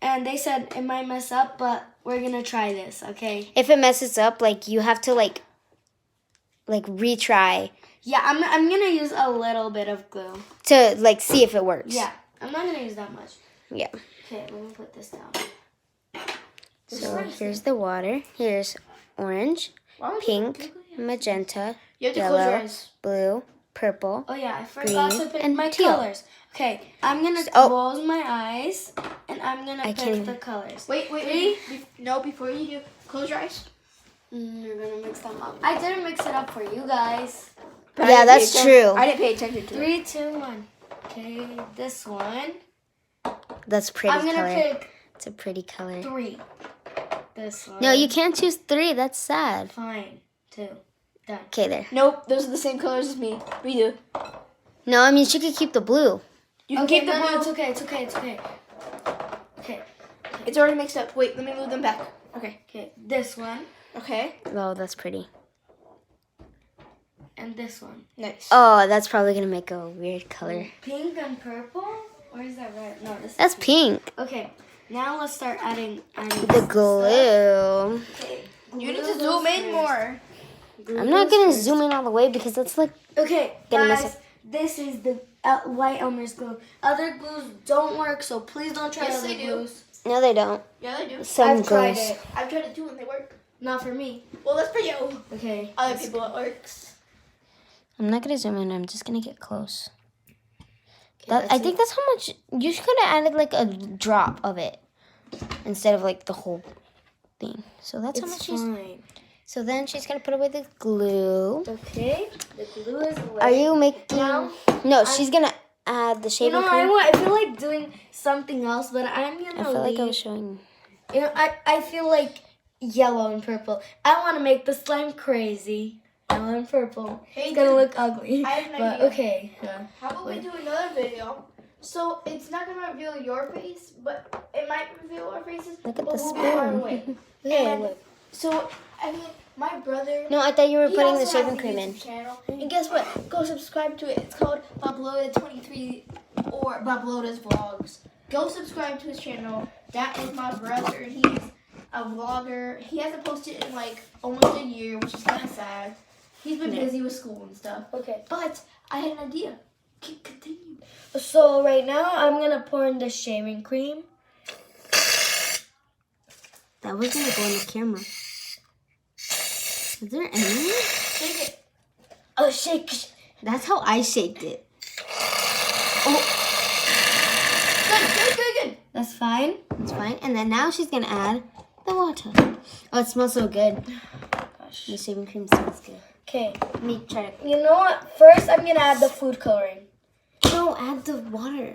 and they said it might mess up, but we're gonna try this, okay? If it messes up, like you have to like retry Yeah, I'm gonna use a little bit of glue. to like see if it works. Yeah, I'm not gonna use that much. Yeah. Okay, let me put this down. So here's the water. Here's orange, pink, magenta, You have to close your yellow, eyes. blue, purple. Oh yeah, I forgot Green to pick and my teal. colors. Okay, I'm gonna Oh. close my eyes and I'm gonna I pick can't the even- colors. Wait. No, before you do, close your eyes. You're gonna mix them up. I didn't mix it up for you guys. But Yeah, I didn't that's pay atten- true. I didn't pay attention to it. 3, 2, 1. Okay, this one. That's pretty I'm gonna color. pick It's a pretty color. 3. This one. No, you can't choose 3. That's sad. Fine. 2. Done. Okay, there. Nope, those are the same colors as me. Redo. No, I mean she could keep the blue. You can Okay, keep the no, blue. it's okay. It's okay. It's okay. Okay. It's already mixed up. Wait, let me move them back. Okay. Okay. This one Okay. Oh, that's pretty. and this one. Nice. Oh, that's probably gonna make a weird color. Pink and purple, or is that red? No, this. That's is pink. Okay. Now let's start adding The glue. Okay. You need to zoom in more. I'm not gonna zoom in all the way because that's like Okay, Gonna mess guys, this is the white Elmer's glue. Other glues don't work, so please don't try Yes, other they do. glues. no, they don't. Yeah, they do. Some I've tried glues. it. I've tried it too and they work. Not for me. Well, that's for you. Okay. Other people, it works. I'm not gonna zoom in. I'm just gonna get close. Okay, I think that's how much you could have added like a drop of it instead of like the whole thing. So that's how much it's she's. fine. So then she's gonna put away the glue. Okay. The glue is away. Are you making? Now, No, she's gonna add the You shaving know, cream. I feel like doing something else, but I'm gonna I feel like I leave. was showing. You know, I feel like yellow and purple. I want to make the slime crazy. Yellow and purple. Hey, It's gonna dude, look ugly. I have an But idea. okay. How about we do another video? So it's not gonna reveal your face, but it might reveal our faces. Look at but the we'll be far spoon. away. Yeah, And look. so I mean, my brother. No, I thought you were he putting the also has shaving a cream in. YouTube channel. And guess what? Go subscribe to it. It's called Babloda23 or Babloda's Vlogs. Go subscribe to his channel. That is my brother. He's a vlogger. He hasn't posted in like almost a year, which is kind of sad. He's been busy with school and stuff. Okay. But I had an idea. Continue. So right now I'm gonna pour in the shaving cream. That was gonna go on the camera. Is there any? Shake it. Oh, shake. That's how I shaped it. Good. That's fine. It's fine. And then now she's gonna add the water. Oh, it smells so good. Gosh. The shaving cream smells good. Okay. Let me try it. You know what? First I'm gonna add the food coloring. No, add the water.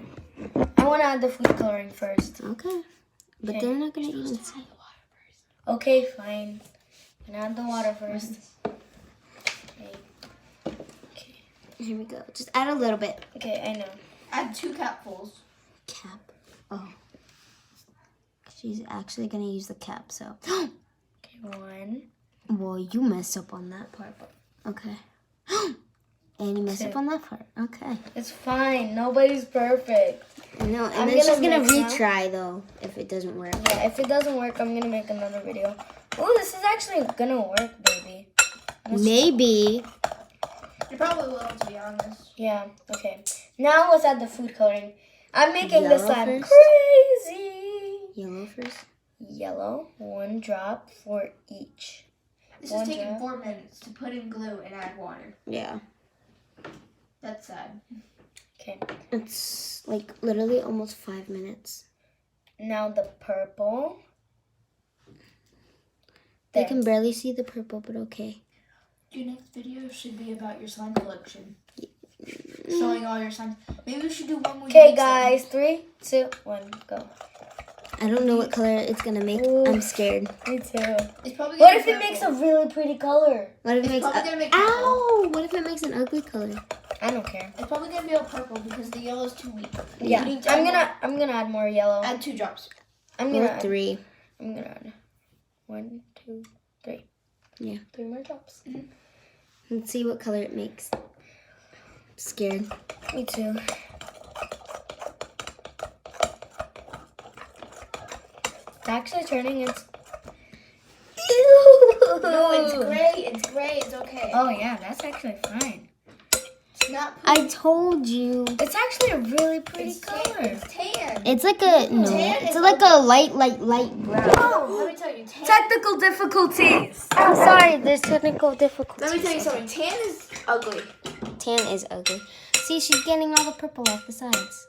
I want to add the food coloring first. Okay. But Okay. they're not gonna even see. Okay, fine. I'm gonna add the water first. Okay. Here we go. Just add a little bit. Okay, I know. Add 2 capfuls. Cap. Oh. She's actually gonna use the cap, so. Okay, 1. Well, you messed up on that part, but okay. And you messed up 2. on that part. Okay. It's fine. Nobody's perfect. No, and I'm then she's gonna gonna mix now. retry though if it doesn't work. Yeah, if it doesn't work, I'm gonna make another video. Oh, this is actually gonna work, baby. Maybe. You probably will, to be honest. Yeah, okay. Now let's add the food coloring. I'm making the Yellow slime first? crazy. Yellow first. Yellow, 1 drop for each. This One is taking drop. 4 minutes to put in glue and add water. Yeah. That's sad. Okay. It's like literally almost 5 minutes. Now the purple. They There. can barely see the purple, but okay. Your next video should be about your slime collection. Showing all your slimes. Maybe we should do one more. Okay, guys. 3, 2, 1, go. I don't know what color it's gonna make. Ooh. I'm scared. Me too. It's probably What gonna if be it makes a purple. really pretty color? What if it It's makes probably gonna make Ow! What if it makes an ugly color? I don't care. It's probably gonna be a purple because the yellow is too weak. Yeah, You need to add I'm gonna add more yellow. Add 2 drops. I'm gonna Or add, 3. I'm gonna add 1, 2, 3. Yeah. 3 more drops. Let's see what color it makes. Scared. Me too. It's actually turning into. No, it's gray. It's gray. It's okay. Oh yeah, that's actually fine. It's not. I told you. It's actually a really pretty It's color. tan. It's tan. It's like a no. Tan It's is like a light brown. No, let me tell you. Tan. Technical difficulties. I'm sorry. There's technical difficulties. Let me tell you something. Tan is ugly. Tan is ugly. See, she's getting all the purple off the sides.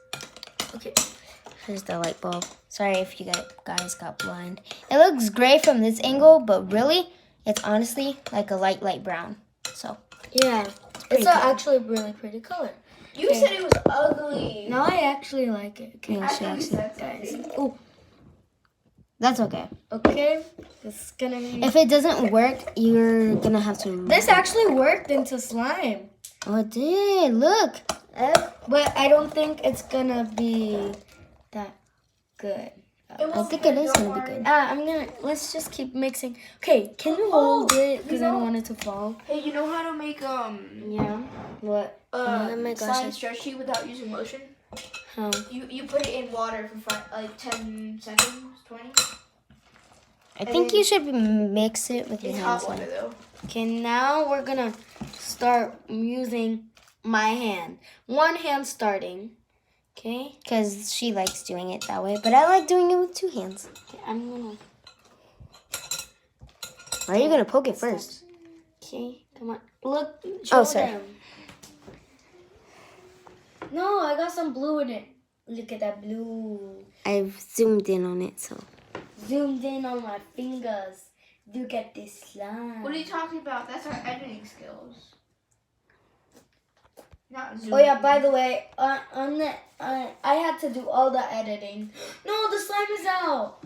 Okay. Here's the light bulb. Sorry if you guys got blind. It looks gray from this angle, but really, it's honestly like a light brown. So, Yeah, it's actually a really pretty color. You said it was ugly. Now I actually like it. Okay, yeah, she think actually, that's guys. ugly. Oh, that's okay. okay. This is gonna be. If it doesn't work, you're gonna have to. This actually worked into slime, Oh, it did. Look. but I don't think it's gonna be that good. I think it is gonna be good. Let's just keep mixing. Okay, can you hold it? Because I don't want it to fall. Hey, you know how to make Yeah. What? Oh my gosh, slime stretchy without using lotion? How? You put it in water for like 10 seconds, 20. I think you should mix it with your It's hands. hot water though. Okay, now we're gonna start using my hand. One hand starting. Okay. Because she likes doing it that way, but I like doing it with two hands. Okay, I'm gonna. Why are you gonna poke it first? Okay, come on. Look. Show sorry. them. No, I got some blue in it. Look at that blue. I've zoomed in on it, so. Zoomed in on my fingers. Look at this slime. What are you talking about? That's our editing skills. Not zoom. Oh yeah, by the way, I had to do all the editing. No, the slime is out.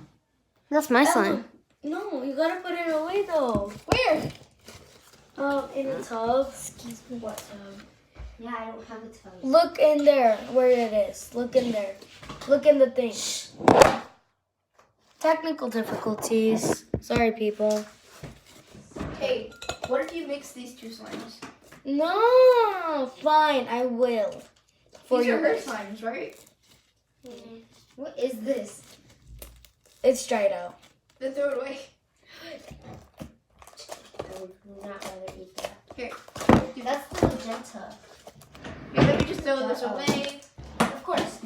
That's my slime. No, you gotta put it away though. Where? In the tub. Excuse me. What tub? Yeah, I don't have a tub. Look in there where it is. Look in there. Look in the thing. Technical difficulties. Sorry, people. Hey, what if you mix these two slimes? No, fine, I will. These are her slimes, right? What is this? It's dried out. Then throw it away. I would not rather eat that. Here. That's the magenta. Here, let me just throw this away. Of course.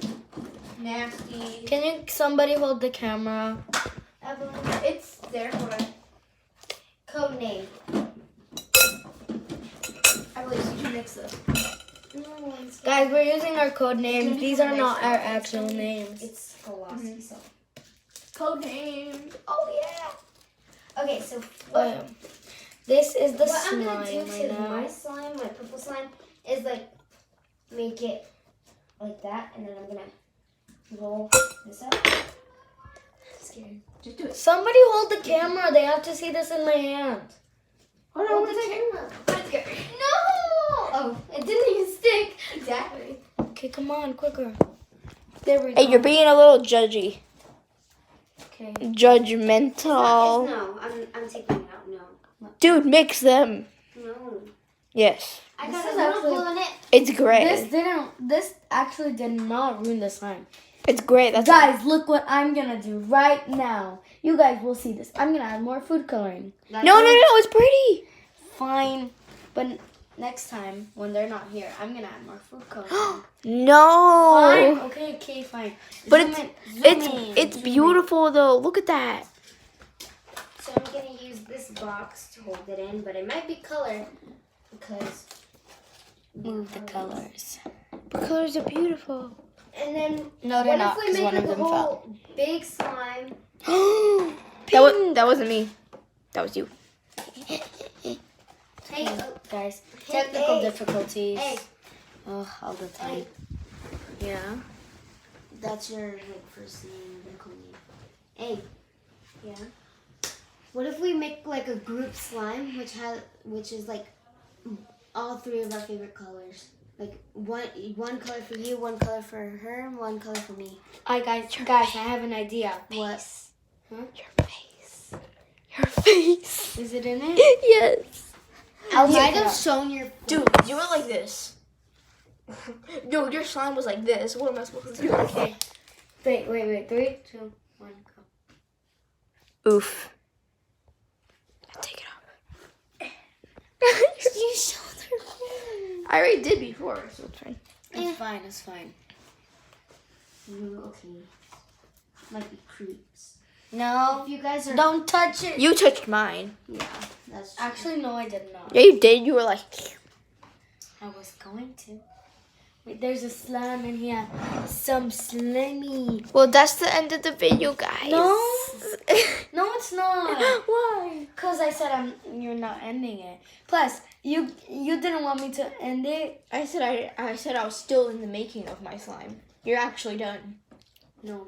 Nasty. Can you somebody hold the camera? Evelyn, it's there. Hold on. Code name. Evelyn, you should mix this. Guys, we're using our code names. These are not our actual names. It's philosophy. So. Code names. Oh yeah. Okay, so This is the what I'm slime gonna do right to my now. slime, my purple slime, is like make it like that, and then I'm gonna roll this up. I'm scared. Just do it. Somebody hold the camera. They have to see this in my hand. Hold Hold on, the 1 second. camera. Let's go. No! Oh, it didn't even stick. Exactly. Okay, come on, quicker. There we go. Hey, you're being a little judgy. Okay. Judgmental. No, I'm taking it out. No. Dude, mix them. No. Yes. I This got is a little actually- glue in it. It's great. This actually did not ruin the slime. It's great. That's Guys, look what I'm gonna do right now. You guys will see this. I'm gonna add more food coloring. No, it's pretty. Fine, but next time when they're not here, I'm gonna add more food coloring. Fine. No. Okay, fine. But Zoom it's in, zoom it's in, it's zoom beautiful though. Look at that. So I'm gonna use this box to hold it in, but it might be color because in. Move the colors. The colors are beautiful. And then No, they're what not, if 'cause we one make of like a them fell. whole big slime? that wasn't me. That was you. Hey, Guys, Hey, technical hey. difficulties. hey, Oh, all the time. hey. Yeah. That's your like first name, middle name. Hey, Yeah. what if we make like a group slime, which is like all three of our favorite colors? Like one color for you, one color for her, and one color for me. Guys, I have an idea. What? Huh? Your face. Your face. Is it in it? Yes. I take might it have out. shown your. Dude, you went like this. Dude, your slime was like this. What am I supposed to do? Okay. Wait. 3, 2, 1, go. Oof. Take it off. You showed her. I already did before, so it's fine. It's fine. It's fine. Ooh, okay. Might be creeps. No, If you guys are. don't touch it. You touched mine. Yeah, that's true. Actually, no, I did not. Yeah, you did. You were like, I was going to. Wait, there's a slime in here. Some slimy. well, that's the end of the video, guys. No. No, it's not. Why? Cause I said you're not ending it. Plus, you didn't want me to end it. I said I was still in the making of my slime. You're actually done. No,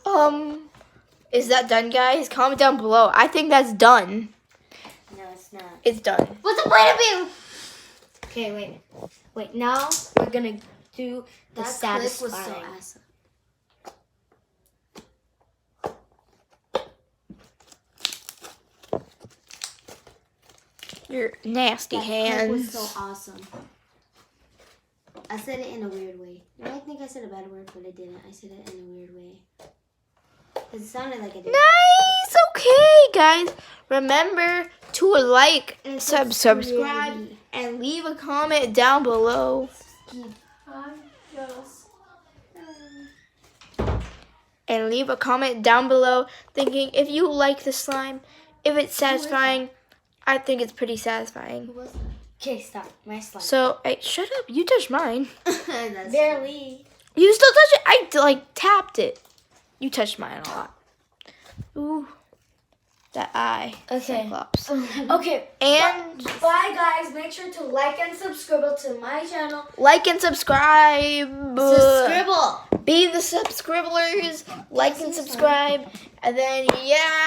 I'm not. Is that done, guys? Comment down below. I think that's done. No, it's not. It's done. What's the point of you? Okay, wait. Now we're gonna do the That clip was so satisfying. awesome. Your nasty That clip was hands. so awesome. I said it in a weird way. I think I said a bad word, but I didn't. I said it in a weird way. 'Cause it sounded like I did. Nice. Okay, guys. Remember to like, And subscribe, and leave a comment down below. And leave a comment down below thinking if you like the slime, if it's satisfying. I think it's pretty satisfying. Who was that? Okay, stop. My slime. So, hey, shut up. You touched mine. That's Barely. You still touch it. I tapped it. You touched mine a lot. Ooh. That eye. Okay. Cyclops. Okay. And Bye, guys. Make sure to like and subscribe to my channel. like and subscribe. Scribble. Be the subscribers. Like and subscribe. And then, yeah.